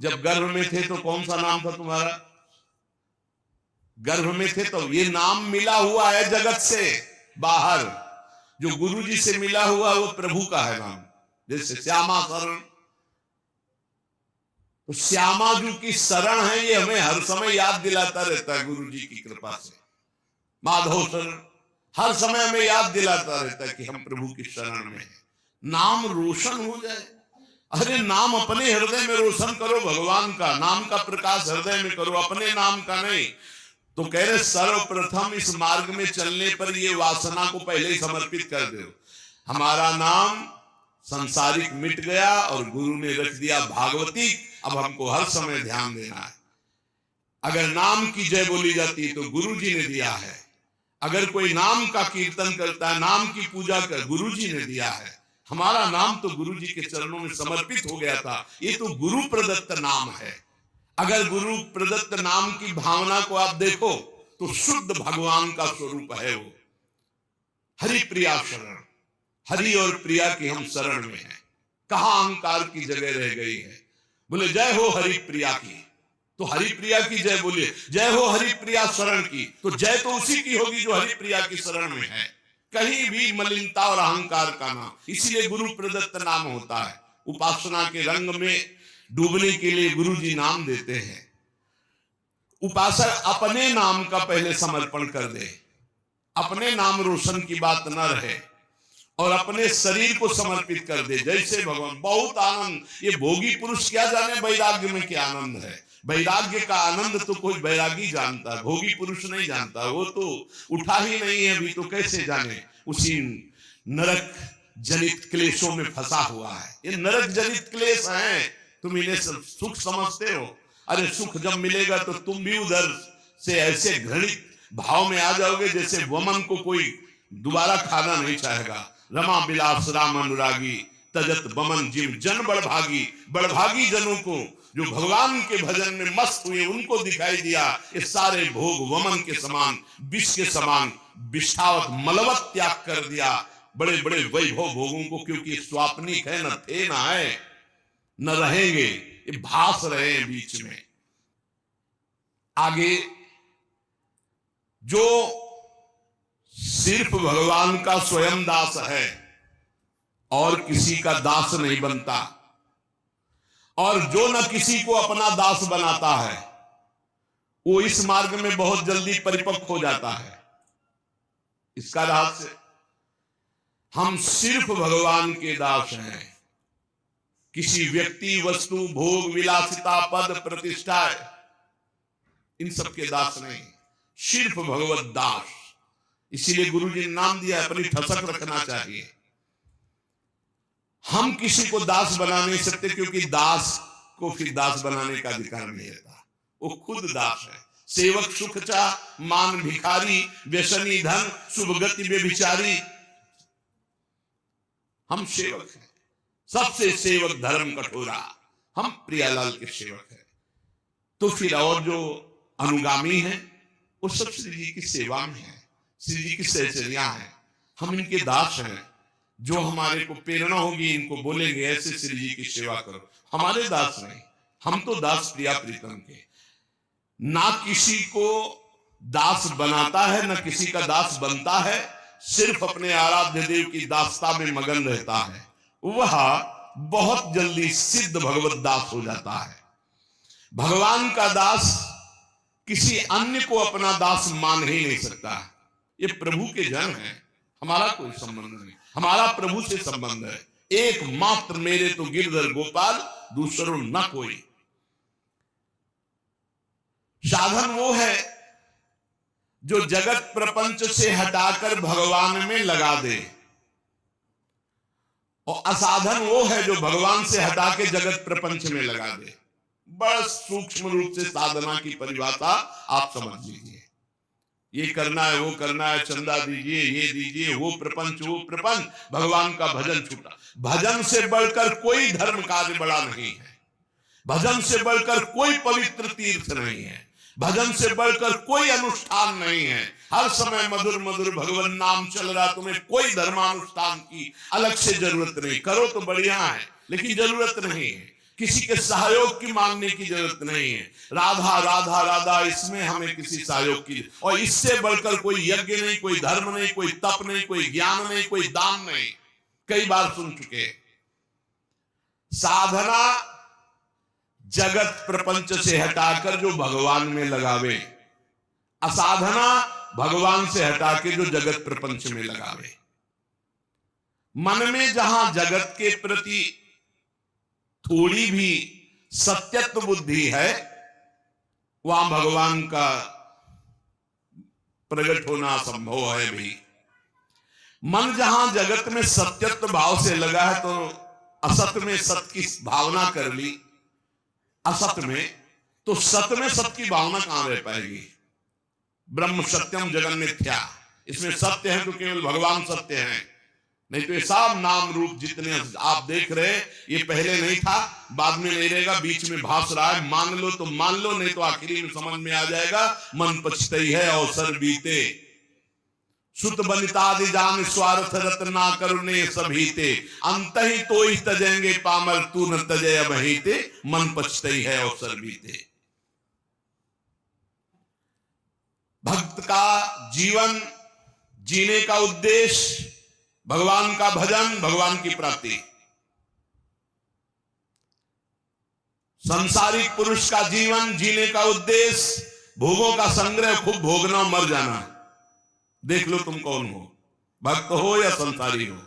जब गर्भ में थे तो कौन सा नाम था तुम्हारा? गर्भ में थे तो ये नाम मिला हुआ है जगत से बाहर। जो गुरु जी से मिला हुआ वो प्रभु का है नाम। जैसे श्यामा शरण, तो श्यामा जी की शरण है, ये हमें हर समय याद दिलाता रहता है गुरु जी की कृपा से। माधव शरण हर समय हमें याद दिलाता रहता है कि हम प्रभु की शरण में हैं। नाम रोशन हो जाए। अरे नाम अपने हृदय में रोशन करो, भगवान का नाम का प्रकाश हृदय में करो, अपने नाम का नहीं। तो कह रहे सर्वप्रथम इस मार्ग में चलने पर ये वासना को पहले ही समर्पित कर दो। हमारा नाम संसारिक मिट गया और गुरु ने रख दिया भागवती। अब हमको हर समय ध्यान देना है। अगर नाम की जय बोली जाती है तो गुरु जी ने दिया है। अगर कोई नाम का कीर्तन करता है, नाम की पूजा कर, गुरु जी ने दिया है। हमारा नाम तो गुरु जी के चरणों में समर्पित हो गया था। ये तो गुरु प्रदत्त नाम है। अगर गुरु प्रदत्त नाम की भावना को आप देखो तो शुद्ध भगवान का स्वरूप है वो। हरि प्रिया शरण, हरि और प्रिया की हम शरण में हैं। कहां अहंकार की जगह रह गई है। बोले जय हो हरि प्रिया की, तो हरि प्रिया की जय बोलिए। जय हो हरि प्रिया शरण की, तो जय तो उसी की होगी जो हरि प्रिया की शरण में है। कहीं भी मलिनता और अहंकार का नाम, इसीलिए गुरु प्रदत्त नाम होता है। उपासना के रंग में डूबने के लिए गुरु जी नाम देते हैं। उपासक अपने नाम का पहले समर्पण कर दे, अपने नाम रोशन की बात न रहे और अपने शरीर को समर्पित कर दे। जैसे भगवान बहुत आनंद, ये भोगी पुरुष क्या जाने वैराग्य में क्या आनंद है। वैराग्य का आनंद तो कोई बैरागी जानता है, भोगी पुरुष नहीं जानता। वो तो उठा ही नहीं है अभी, तो कैसे जाने। उसी नरक जनित क्लेशों में फंसा हुआ है। ये नरक जनित क्लेश हैं, तुम इन्हें सुख समझते हो। अरे सुख जब मिलेगा तो तुम भी उधर से ऐसे घृणित भाव में आ जाओगे जैसे वमन को कोई दोबारा खाना नहीं चाहेगा। रमा बिलास राम अनुरागी तजत बमन जिम जन बड़भागी। बड़भागी जनों को जो भगवान के भजन में मस्त हुए उनको दिखाई दिया ये सारे भोग वमन के समान, विष के समान विषावत मलवत त्याग कर दिया। बड़े बड़े वैभव भोगों को, क्योंकि स्वाप्निक है, न थे न है न रहेंगे, ये भास रहे हैं बीच में। आगे जो सिर्फ भगवान का स्वयं दास है और किसी का दास नहीं बनता, और जो न किसी को अपना दास बनाता है, वो इस मार्ग में बहुत जल्दी परिपक्व हो जाता है। इसका रहस्य, हम सिर्फ भगवान के दास हैं। किसी व्यक्ति, वस्तु, भोग, विलासिता, पद, प्रतिष्ठा, इन सब के दास नहीं, सिर्फ भगवत दास। इसीलिए गुरु जी ने नाम दिया, अपनी ठसक रखना चाहिए। हम किसी को दास बना नहीं सकते, क्योंकि दास को फिर दास बनाने का अधिकार नहीं रहता। वो खुद दास है। सेवक सुख चाह, मान भिखारी, व्यसनी धन, शुभ गति व्यभिचारी। हम सेवक हैं, सबसे सेवक धर्म कठोरा। हम प्रियालाल के सेवक हैं। तो फिर और जो अनुगामी हैं वो सब श्री जी की सेवा में है, श्री जी की सहचर्या है। हम इनके दास हैं। जो हमारे को प्रेरणा होगी इनको बोलेंगे ऐसे श्री जी की सेवा करो। हमारे दास नहीं, हम तो दास प्रिया प्रीतम के। ना किसी को दास बनाता है, ना किसी का दास बनता है, सिर्फ अपने आराध्य देव की दासता में मगन रहता है। वह बहुत जल्दी सिद्ध भगवत दास हो जाता है। भगवान का दास किसी अन्य को अपना दास मान ही नहीं सकता। ये प्रभु के जन हैं, हमारा कोई संबंध नहीं। हमारा प्रभु से संबंध है। एकमात्र मेरे तो गिरधर गोपाल, दूसरों न कोई। साधन वो है जो जगत प्रपंच से हटाकर भगवान में लगा दे, और असाधन वो है जो भगवान से हटा के जगत प्रपंच में लगा दे। बस सूक्ष्म रूप से साधना की परिभाषा आप समझ लीजिए। ये करना है, वो करना है, चंदा दीजिए, ये दीजिए, वो प्रपंच, वो प्रपंच, भगवान का भजन छूटा। भजन से बढ़कर कोई धर्म कार्य बड़ा नहीं है। भजन से बढ़कर कोई पवित्र तीर्थ नहीं है। भजन से बढ़कर कोई अनुष्ठान नहीं है। हर समय मधुर मधुर भगवान नाम चल रहा, तुम्हें कोई धर्मानुष्ठान की अलग से जरूरत नहीं। करो तो बढ़िया है, लेकिन जरूरत नहीं है, किसी के सहयोग की मांगने की जरूरत नहीं है। राधा राधा राधा, इसमें हमें किसी सहयोग की, और इससे बढ़कर कोई यज्ञ नहीं, कोई धर्म नहीं, कोई तप नहीं, कोई ज्ञान नहीं, कोई दान नहीं। कई बार सुन चुके। साधना जगत प्रपंच से हटाकर जो भगवान में लगावे, असाधना भगवान से हटा के जो जगत प्रपंच में लगावे। मन में जहां जगत के प्रति थोड़ी भी सत्यत्व बुद्धि है, वहां भगवान का प्रकट होना संभव है भी। मन जहां जगत में सत्यत्व भाव से लगा है, तो असत में सत की भावना कर ली, असत में, तो सत में सत की भावना कहां रह पाएगी। ब्रह्म सत्यम जगन मिथ्या, इसमें सत्य है तो केवल भगवान सत्य है, नहीं तो ये सब नाम रूप जितने आप देख रहे, ये पहले नहीं था, बाद में नहीं रहेगा, बीच में भास रहा है। मान लो तो मान लो, नहीं तो आखिरी में समझ में आ जाएगा। मन पछतई है अवसर बीते, सुत बनितादि जान स्वार्थ रत्ना करुणे सभीते, अंत ही तो ही तजेंगे पामर तू न तजे अबहीते, मन पछतई है अवसर बीते। भक्त का जीवन जीने का उद्देश्य भगवान का भजन, भगवान की प्राप्ति। संसारिक पुरुष का जीवन जीने का उद्देश्य भोगों का संग्रह, खूब भोगना, मर जाना। देख लो तुम कौन हो, भक्त हो या संसारी हो।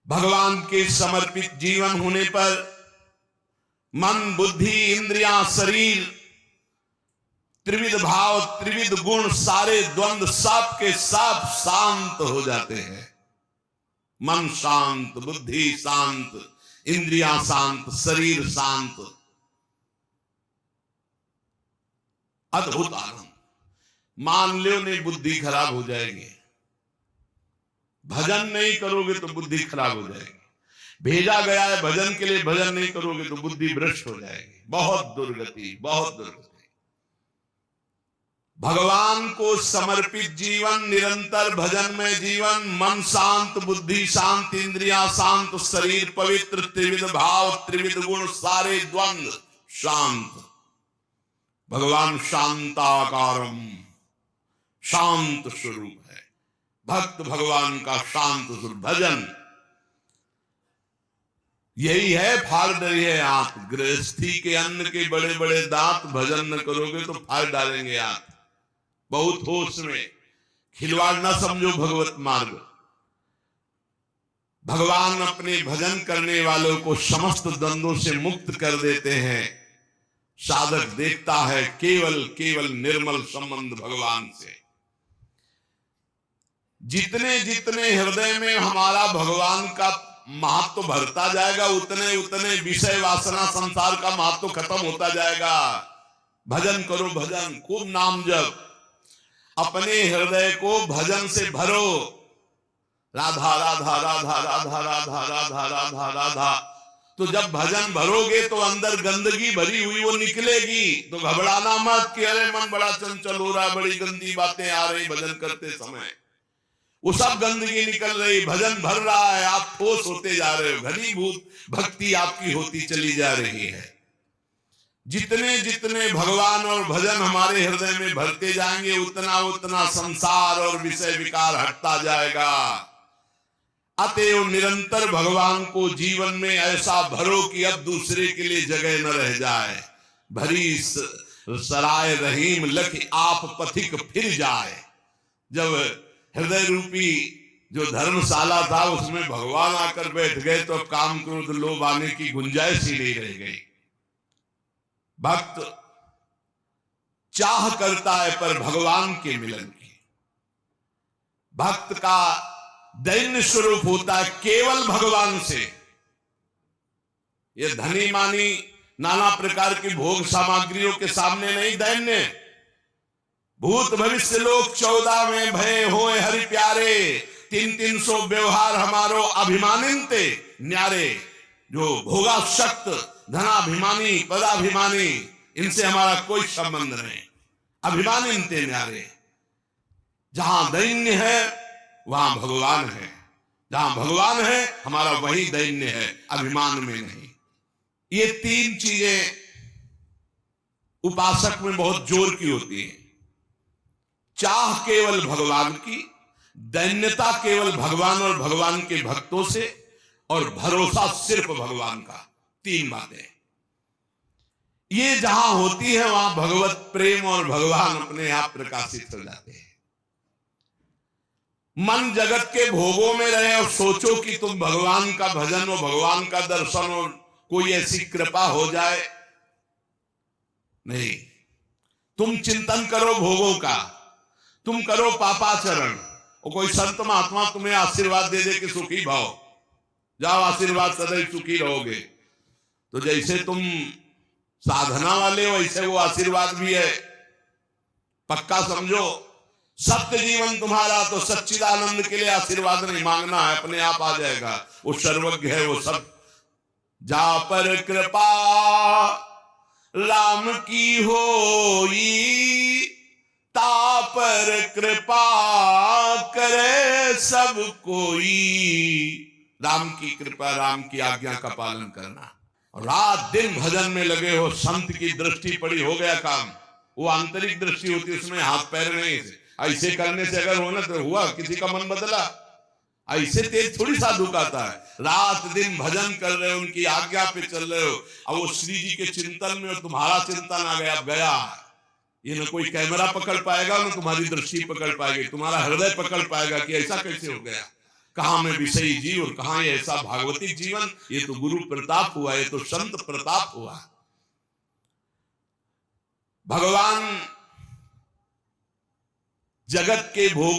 भगवान के समर्पित जीवन होने पर मन, बुद्धि, इंद्रियां, शरीर, त्रिविध भाव, त्रिविध गुण, सारे द्वंद्व सब के सब शांत हो जाते हैं। मन शांत, बुद्धि शांत, इंद्रियां शांत, शरीर शांत, अद्भुत आनंद। मान लो नहीं, बुद्धि खराब हो जाएगी। भजन नहीं करोगे तो बुद्धि खराब हो जाएगी। भेजा गया है भजन के लिए, भजन नहीं करोगे तो बुद्धि भ्रष्ट हो जाएगी। बहुत दुर्गति, बहुत दुर्गति। भगवान को समर्पित जीवन, निरंतर भजन में जीवन, मन शांत, बुद्धि शांत, इंद्रियां शांत, शरीर पवित्र, त्रिविध भाव, त्रिविध गुण, सारे द्वंद्व शांत। भगवान शांताकारम, शांत स्वरूप है। भक्त भगवान का शांत स्वरूप। भजन यही है, फाड़ डरी है आंख। गृहस्थी के अन्न के बड़े बड़े दांत, भजन न करोगे तो फाड़ डालेंगे आंख। बहुत होश में, खिलवाड़ न समझो भगवत मार्ग। भगवान अपने भजन करने वालों को समस्त द्वंद्वों से मुक्त कर देते हैं। साधक देखता है केवल केवल निर्मल संबंध भगवान से। जितने जितने हृदय में हमारा भगवान का महत्व भरता जाएगा, उतने उतने विषय वासना संसार का महत्व खत्म होता जाएगा। भजन करो, भजन, खूब नाम जप, अपने हृदय को भजन से भरो। राधा राधा राधा राधा राधा राधा राधा राधा। तो जब भजन भरोगे तो अंदर गंदगी भरी हुई वो निकलेगी। तो घबराना मत कि अरे मन बड़ा चंचल हो रहा, बड़ी गंदी बातें आ रही भजन करते समय। वो सब गंदगी निकल रही, भजन भर रहा है, आप ठोस होते जा रहे हो, घनीभूत भक्ति आपकी होती चली जा रही है। जितने जितने भगवान और भजन हमारे हृदय में भरते जाएंगे, उतना उतना संसार और विषय विकार हटता जाएगा। अतएव निरंतर भगवान को जीवन में ऐसा भरो कि अब दूसरे के लिए जगह न रह जाए। भरी सराय रहीम लख आप पथिक फिर जाए। जब हृदय रूपी जो धर्मशाला था उसमें भगवान आकर बैठ गए तो काम क्रोध लोभ आने की गुंजाइश ही नहीं रह गई। भक्त चाह करता है पर भगवान के मिलन की। भक्त का दैन्य स्वरूप होता है केवल भगवान से। ये धनी मानी नाना प्रकार की भोग सामग्रियों के सामने नहीं दैन्य। भूत भविष्य लोक 14 में भय होए हरि प्यारे, 300 व्यवहार हमारो अभिमानिनते न्यारे। जो भोगाशक्त, धनाभिमानी, पदाभिमानी, इनसे हमारा कोई संबंध नहीं। अभिमानिनते न्यारे। जहां दैन्य है वहां भगवान है, जहां भगवान है हमारा वही दैन्य है, अभिमान में नहीं। ये तीन चीजें उपासक में बहुत जोर की होती है। चाह केवल भगवान की, दैन्यता केवल भगवान और भगवान के भक्तों से, और भरोसा सिर्फ भगवान का। तीन बातें ये जहां होती है वहां भगवत प्रेम और भगवान अपने आप प्रकाशित हो जाते हैं। मन जगत के भोगों में रहे और सोचो कि तुम भगवान का भजन और भगवान का दर्शन और कोई ऐसी कृपा हो जाए, नहीं। तुम चिंतन करो भोगों का, तुम करो पापाचरण, और कोई संत महात्मा तुम्हें आशीर्वाद दे दे कि सुखी भाव, जाओ आशीर्वाद सदैव सुखी रहोगे, तो जैसे तुम साधना वाले हो वैसे वो आशीर्वाद भी है। पक्का समझो, सत्य जीवन तुम्हारा तो सच्चिदानंद के लिए आशीर्वाद नहीं मांगना है, अपने आप आ जाएगा। वो सर्वज्ञ है, वो सब। जा पर कृपा राम की होई, ता पर कृपा करे सब कोई। राम की कृपा, राम की आज्ञा का पालन करना, और रात दिन भजन में लगे हो। संत की दृष्टि पड़ी, हो गया काम। वो आंतरिक दृष्टि होती है, उसमें हाथ पैर नहीं। ऐसे करने से अगर हो ना तो हुआ, किसी का मन बदला। ऐसे तेज थोड़ी साधु का आता है। रात दिन भजन कर रहे हो, उनकी आज्ञा पे चल रहे हो, और वो श्री जी के चिंतन में, और तुम्हारा चिंतन आ गया, अब गया। ये न कोई कैमरा पकड़ पाएगा, न तुम्हारी दृष्टि पकड़ पाएगी, तुम्हारा हृदय पकड़ पाएगा कि ऐसा कैसे हो गया। कहां में विषयी जीव और कहां ये ऐसा भागवतिक जीवन। ये तो गुरु प्रताप हुआ, ये तो संत प्रताप हुआ। भगवान जगत के भोग